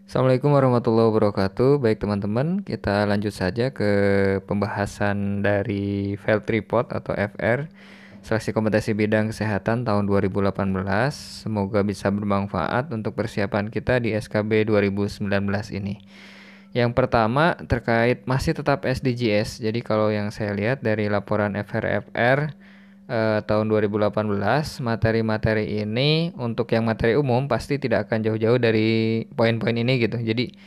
Assalamualaikum warahmatullahi wabarakatuh. Baik teman-teman, kita lanjut saja ke pembahasan dari Field Report atau FR Seleksi Kompetensi Bidang Kesehatan tahun 2018. Semoga bisa bermanfaat untuk persiapan kita di SKB 2019 ini. Yang pertama terkait masih tetap SDGs. Jadi kalau yang saya lihat dari laporan FR tahun 2018, materi-materi ini untuk yang materi umum pasti tidak akan jauh-jauh dari poin-poin ini gitu. Jadi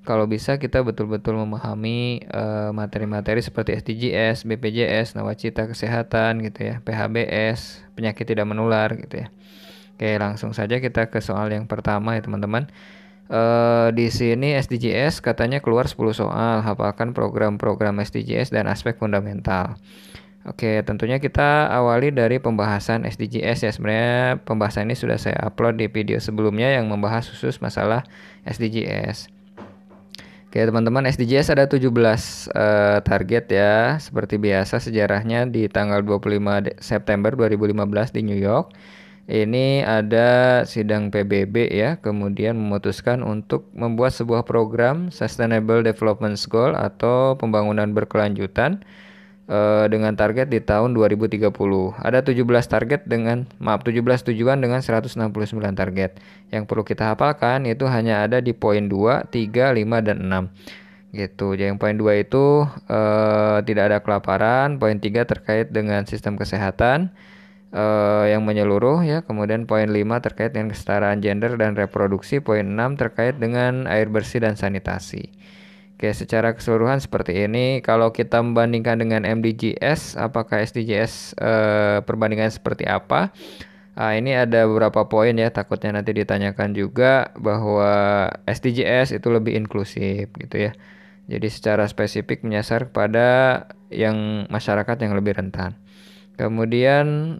kalau bisa kita betul-betul memahami materi-materi seperti SDGs, BPJS, Nawacita Kesehatan gitu ya, PHBS, penyakit tidak menular gitu ya. Oke, langsung saja kita ke soal yang pertama ya teman-teman. Di sini SDGs katanya keluar 10 soal, hafalkan program-program SDGs dan aspek fundamental. Oke, tentunya kita awali dari pembahasan SDGs ya. Sebenarnya pembahasan ini sudah saya upload di video sebelumnya yang membahas khusus masalah SDGs. Oke, teman-teman, SDGs ada 17 target ya. Seperti biasa sejarahnya di tanggal 25 September 2015 di New York. Ini ada sidang PBB ya, kemudian memutuskan untuk membuat sebuah program Sustainable Development Goal atau pembangunan berkelanjutan dengan target di tahun 2030. Ada 17 target 17 tujuan dengan 169 target. Yang perlu kita hafalkan itu hanya ada di poin 2, 3, 5 dan 6. Gitu. Jadi yang poin 2 itu tidak ada kelaparan, poin 3 terkait dengan sistem kesehatan yang menyeluruh ya. Kemudian poin 5 terkait dengan kesetaraan gender dan reproduksi, poin 6 terkait dengan air bersih dan sanitasi. Oke, secara keseluruhan seperti ini. Kalau kita membandingkan dengan MDGs, apakah SDGs perbandingan seperti apa? Ini ada beberapa poin ya, takutnya nanti ditanyakan juga bahwa SDGs itu lebih inklusif gitu ya. Jadi secara spesifik menyasar kepada yang masyarakat yang lebih rentan. Kemudian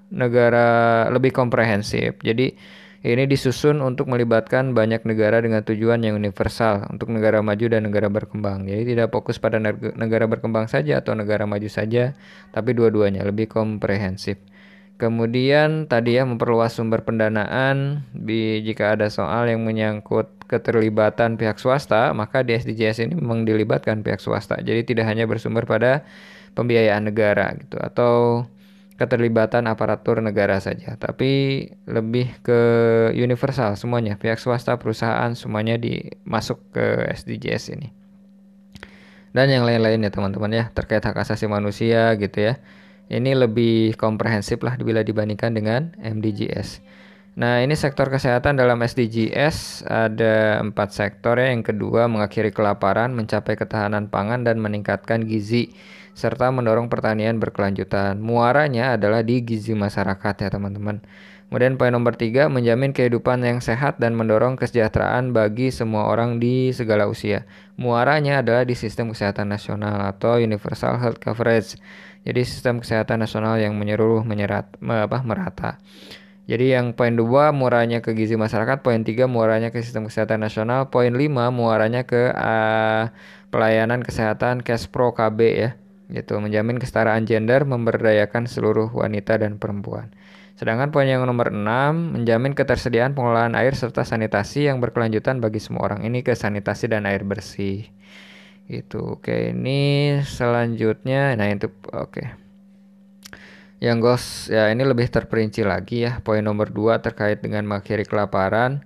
negara lebih komprehensif. Jadi ini disusun untuk melibatkan banyak negara dengan tujuan yang universal untuk negara maju dan negara berkembang. Jadi tidak fokus pada negara berkembang saja atau negara maju saja, tapi dua-duanya lebih komprehensif. Kemudian tadi ya memperluas sumber pendanaan. Jika ada soal yang menyangkut keterlibatan pihak swasta, maka di SDGs ini memang dilibatkan pihak swasta. Jadi tidak hanya bersumber pada pembiayaan negara gitu atau keterlibatan aparatur negara saja, tapi lebih ke universal semuanya, pihak swasta, perusahaan, semuanya dimasuk ke SDGs ini. Dan yang lain-lain ya teman-teman ya, terkait hak asasi manusia gitu ya. Ini lebih komprehensif lah bila dibandingkan dengan MDGs. Nah, ini sektor kesehatan dalam SDGs ada 4 sektor ya. Yang kedua, mengakhiri kelaparan, mencapai ketahanan pangan, dan meningkatkan gizi, serta mendorong pertanian berkelanjutan. Muaranya adalah di gizi masyarakat ya teman-teman. Kemudian poin nomor 3, menjamin kehidupan yang sehat dan mendorong kesejahteraan bagi semua orang di segala usia. Muaranya adalah di sistem kesehatan nasional atau universal health coverage. Jadi sistem kesehatan nasional yang menyeluruh merata. Jadi yang poin 2 muaranya ke gizi masyarakat, poin 3 muaranya ke sistem kesehatan nasional, poin 5 muaranya ke pelayanan kesehatan cash pro KB ya. Gitu, menjamin kesetaraan gender, memberdayakan seluruh wanita dan perempuan. Sedangkan poin yang nomor 6 menjamin ketersediaan pengelolaan air serta sanitasi yang berkelanjutan bagi semua orang. Ini ke sanitasi dan air bersih. Gitu. Oke, ini selanjutnya nah itu oke. Yang GOS ya ini lebih terperinci lagi ya. Poin nomor 2 terkait dengan mengakhiri kelaparan.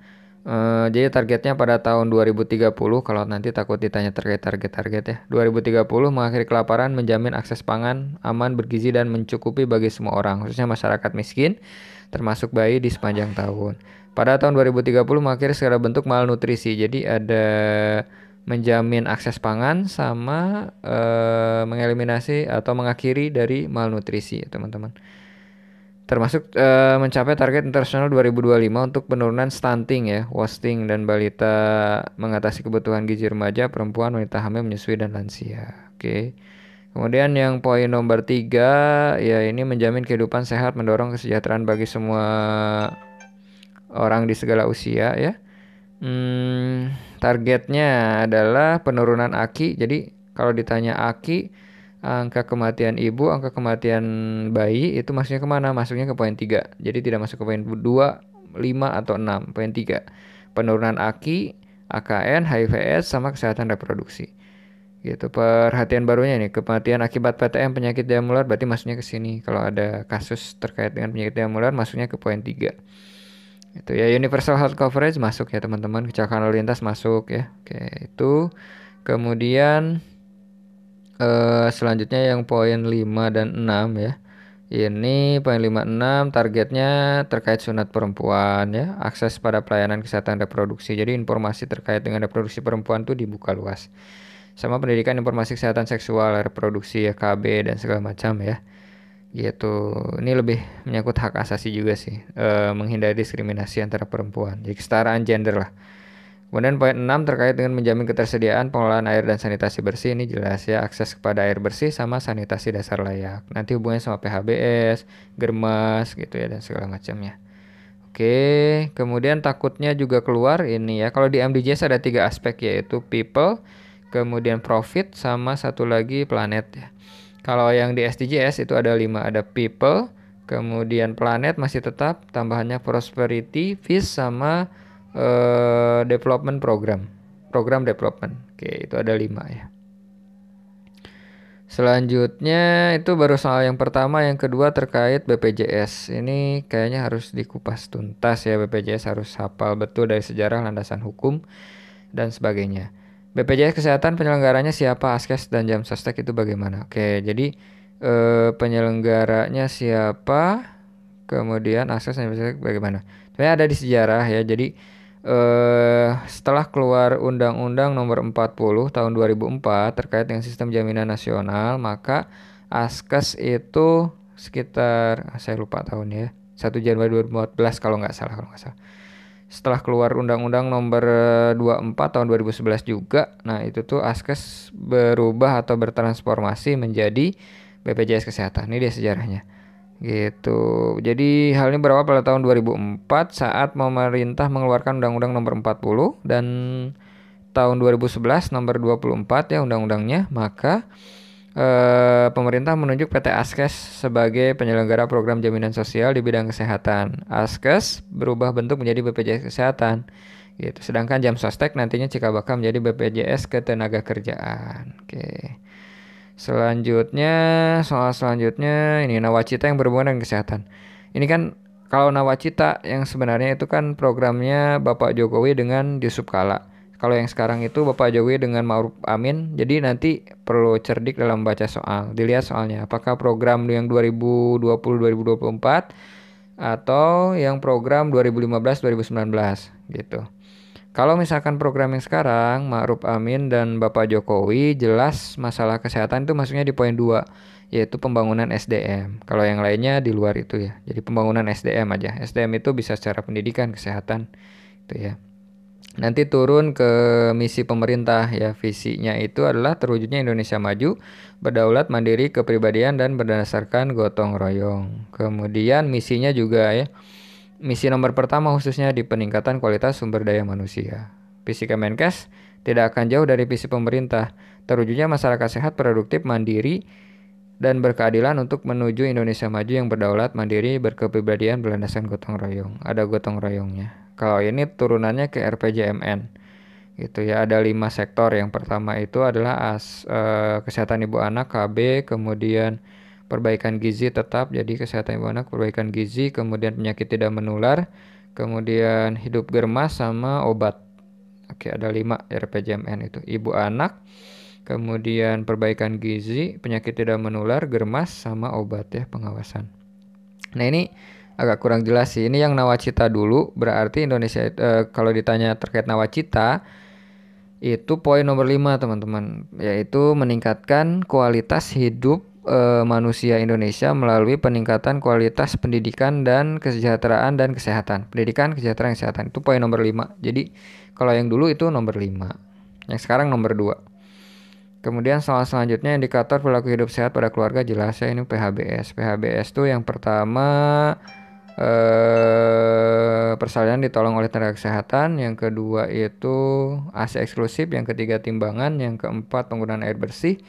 Jadi targetnya pada tahun 2030, kalau nanti takut ditanya terkait target-target ya. 2030 mengakhiri kelaparan, menjamin akses pangan aman, bergizi dan mencukupi bagi semua orang, khususnya masyarakat miskin, termasuk bayi di sepanjang tahun. Pada tahun 2030 mengakhiri segala bentuk malnutrisi. Jadi ada menjamin akses pangan sama mengeliminasi atau mengakhiri dari malnutrisi, teman-teman. Termasuk mencapai target internasional 2025 untuk penurunan stunting ya, wasting dan balita, mengatasi kebutuhan gizi remaja, perempuan, wanita hamil, menyusui dan lansia. Oke. Kemudian yang poin nomor 3 ya ini menjamin kehidupan sehat, mendorong kesejahteraan bagi semua orang di segala usia ya. Targetnya adalah penurunan AKI. Jadi kalau ditanya AKI, angka kematian ibu, angka kematian bayi itu masuknya kemana? Masuknya ke poin 3. Jadi tidak masuk ke poin 2, 5 atau 6. Poin 3. penurunan AKI, AKN, HIV/AIDS sama kesehatan reproduksi. Gitu. Perhatian barunya nih, kematian akibat PTM penyakit dalam berarti masuknya ke sini. Kalau ada kasus terkait dengan penyakit dalam masuknya ke poin 3. Itu ya, universal health coverage masuk ya teman-teman, kecelakaan lalu lintas masuk ya. Oke, itu. Kemudian selanjutnya yang poin 5 dan 6 ya. Ini poin 5 6 targetnya terkait sunat perempuan ya, akses pada pelayanan kesehatan reproduksi. Jadi informasi terkait dengan reproduksi perempuan tuh dibuka luas. Sama pendidikan informasi kesehatan seksual, reproduksi ya, KB dan segala macam ya. Gitu. Ini lebih menyangkut hak asasi juga sih. Menghindari diskriminasi antara perempuan. Jadi kesetaraan gender lah. Kemudian poin 6 terkait dengan menjamin ketersediaan pengelolaan air dan sanitasi bersih, ini jelas ya, akses kepada air bersih sama sanitasi dasar layak. Nanti hubungannya sama PHBS, Germas gitu ya dan segala macamnya. Oke, kemudian takutnya juga keluar ini ya. Kalau di MDGs ada 3 aspek yaitu people, kemudian profit sama satu lagi planet ya. Kalau yang di SDGs itu ada 5, ada people, kemudian planet masih tetap, tambahannya prosperity, peace sama development program development. Oke, itu ada 5 ya. Selanjutnya itu baru soal yang pertama, yang kedua terkait BPJS. Ini kayaknya harus dikupas tuntas ya, BPJS harus hafal betul dari sejarah, landasan hukum dan sebagainya. BPJS Kesehatan penyelenggaranya siapa, Askes dan Jam Sostek itu bagaimana? Oke, jadi penyelenggaranya siapa, kemudian Askes dan Jam Sostek bagaimana? Sebenarnya ada di sejarah ya, jadi setelah keluar Undang-Undang Nomor 40 Tahun 2004 terkait dengan Sistem Jaminan Nasional, maka Askes itu sekitar saya lupa tahunnya ya, 1 Januari 2014 kalau nggak salah. Setelah keluar Undang-Undang Nomor 24 Tahun 2011 juga, nah itu tuh Askes berubah atau bertransformasi menjadi BPJS Kesehatan. Ini dia sejarahnya. Gitu. Jadi hal ini berawal pada tahun 2004 saat pemerintah mengeluarkan Undang-Undang Nomor 40 dan tahun 2011 Nomor 24 ya undang-undangnya, maka pemerintah menunjuk PT Askes sebagai penyelenggara program jaminan sosial di bidang kesehatan. Askes berubah bentuk menjadi BPJS Kesehatan. Gitu. Sedangkan Jam Sostek nantinya cikal bakal menjadi BPJS Ketenagakerjaan. Oke. Selanjutnya, soal selanjutnya ini nawacita yang berhubungan dengan kesehatan. Ini kan kalau nawacita yang sebenarnya itu kan programnya Bapak Jokowi dengan Yusuf Kala. Kalau yang sekarang itu Bapak Jokowi dengan Ma'ruf Amin. Jadi nanti perlu cerdik dalam baca soal. Dilihat soalnya apakah program yang 2020-2024 atau yang program 2015-2019 gitu. Kalau misalkan program yang sekarang, Ma'ruf Amin dan Bapak Jokowi, jelas masalah kesehatan itu masuknya di poin 2, yaitu pembangunan SDM. Kalau yang lainnya di luar itu ya. Jadi pembangunan SDM aja. SDM itu bisa secara pendidikan, kesehatan, itu ya. Nanti turun ke misi pemerintah ya. Visinya itu adalah terwujudnya Indonesia maju, berdaulat, mandiri, kepribadian, dan berdasarkan gotong royong. Kemudian misinya juga ya. Misi nomor pertama khususnya di peningkatan kualitas sumber daya manusia. Visi Kemenkes tidak akan jauh dari visi pemerintah, terwujudnya masyarakat sehat, produktif, mandiri, dan berkeadilan untuk menuju Indonesia maju yang berdaulat, mandiri, berkepribadian, berlandaskan gotong royong. Ada gotong royongnya. Kalau ini turunannya ke RPJMN. Gitu ya, ada 5 sektor. Yang pertama itu adalah kesehatan ibu anak, KB, kemudian perbaikan gizi tetap, jadi kesehatan ibu anak, perbaikan gizi, kemudian penyakit tidak menular, kemudian hidup germas sama obat. Oke, ada 5 RPJMN itu. Ibu anak, kemudian perbaikan gizi, penyakit tidak menular, germas sama obat ya, pengawasan. Nah, ini agak kurang jelas sih. Ini yang nawacita dulu, berarti Indonesia kalau ditanya terkait nawacita itu poin nomor 5 teman-teman, yaitu meningkatkan kualitas hidup manusia Indonesia melalui peningkatan kualitas pendidikan dan kesejahteraan dan kesehatan. Pendidikan, kesejahteraan, kesehatan itu poin nomor 5. Jadi kalau yang dulu itu nomor 5. Yang sekarang nomor 2. Kemudian soal selanjutnya indikator perilaku hidup sehat pada keluarga, jelas ya, ini PHBS. PHBS itu yang pertama persalinan ditolong oleh tenaga kesehatan, yang kedua itu AC eksklusif, yang ketiga timbangan, yang keempat penggunaan air bersih,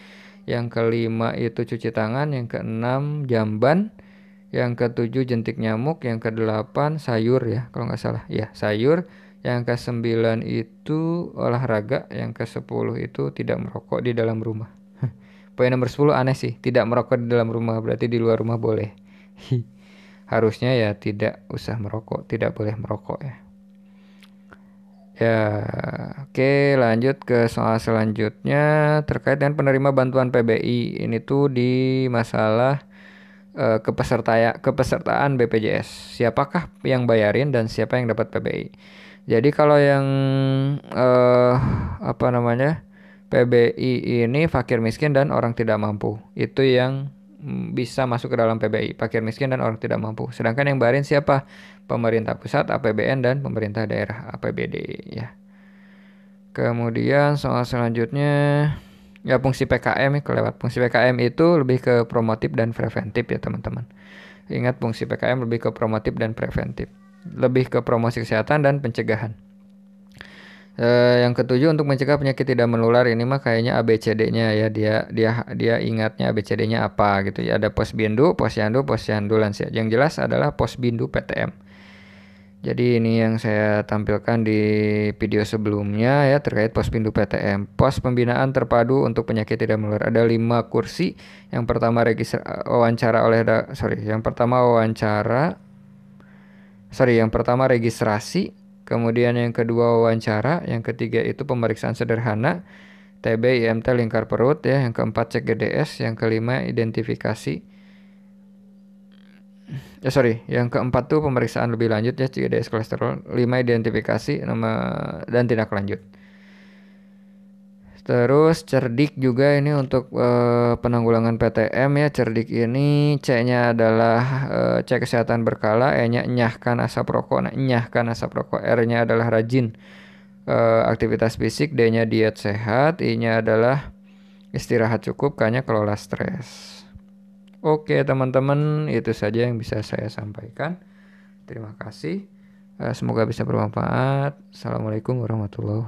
yang kelima itu cuci tangan, yang keenam jamban, yang ketujuh jentik nyamuk, yang kedelapan sayur ya kalau nggak salah ya, sayur, Yang ke-9 itu olahraga. Yang ke-10 itu tidak merokok di dalam rumah. Poin nomor 10 aneh sih. Tidak merokok di dalam rumah. Berarti di luar rumah boleh. Harusnya ya tidak usah merokok. Tidak boleh merokok ya. Ya, oke, lanjut ke soal selanjutnya terkait dengan penerima bantuan PBI. Ini tuh di masalah kepesertaan BPJS. Siapakah yang bayarin dan siapa yang dapat PBI? Jadi kalau yang eh apa namanya? PBI ini fakir miskin dan orang tidak mampu. Itu yang bisa masuk ke dalam PBI, fakir miskin dan orang tidak mampu. Sedangkan yang bayarin siapa? Pemerintah pusat APBN dan pemerintah daerah APBD ya. Kemudian soal selanjutnya ya fungsi PKM ya kelewat. Fungsi PKM itu lebih ke promotif dan preventif ya teman-teman. Ingat fungsi PKM lebih ke promotif dan preventif. Lebih ke promosi kesehatan dan pencegahan. Yang ketujuh untuk mencegah penyakit tidak menular ini mah kayaknya ABCD-nya ya dia ingatnya ABCD-nya apa gitu ya. Ada posbindu, posyandu, posyandu lansia. Yang jelas adalah posbindu PTM. Jadi ini yang saya tampilkan di video sebelumnya ya terkait Pospindu PTM. Pos Pembinaan Terpadu untuk Penyakit Tidak Menular. Ada 5 kursi. Yang pertama yang pertama registrasi, kemudian yang kedua wawancara, yang ketiga itu pemeriksaan sederhana, TB, IMT, lingkar perut ya, yang keempat cek GDS, yang kelima identifikasi. Yang keempat tuh pemeriksaan lebih lanjut ya, CGDS kolesterol. 5 identifikasi nama dan tindak lanjut. Terus cerdik juga ini untuk penanggulangan PTM ya. Cerdik ini C-nya adalah cek kesehatan berkala, E-nya enyahkan asap rokok. Nah, enyahkan asap rokok. R-nya adalah rajin aktivitas fisik, D-nya diet sehat, I-nya adalah istirahat cukup, K-nya kelola stres. Oke teman-teman, itu saja yang bisa saya sampaikan. Terima kasih. Semoga bisa bermanfaat. Assalamualaikum warahmatullahi wabarakatuh.